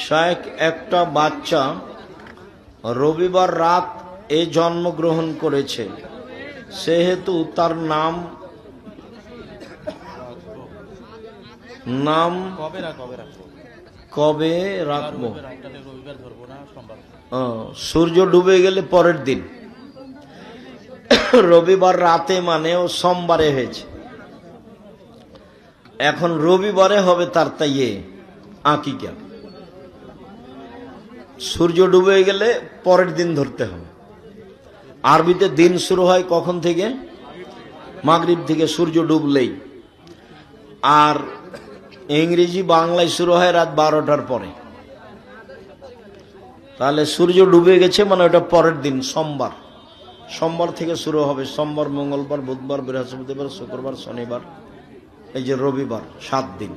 শায়েখ, একটা বাচ্চা রবিবার রাত এ জন্মগ্রহণ করেছে, সেহেতু তার নাম কবে রাখবো? সূর্য ডুবে গেলে পরের দিন। রবিবার রাতে মানে ও সোমবারে হয়েছে, এখন রবিবারে হবে তার তাই আকিকা। সূর্য ডুবে গেলে পরের দিন ধরতে হবে। আরবিতে দিন শুরু হয় কখন থেকে? মাগরিব থেকে, সূর্য ডুবলেই। আর ইংরেজি বাংলায় শুরু হয় রাত 12টার পরে। তাহলে সূর্য ডুবে গেছে মানে ওটা পরের দিন, সোমবার। সোমবার থেকে শুরু হবে, সোমবার, মঙ্গলবার, বুধবার, বৃহস্পতিবার, শুক্রবার, শনিবার, এই যে রবিবার, 7 দিন।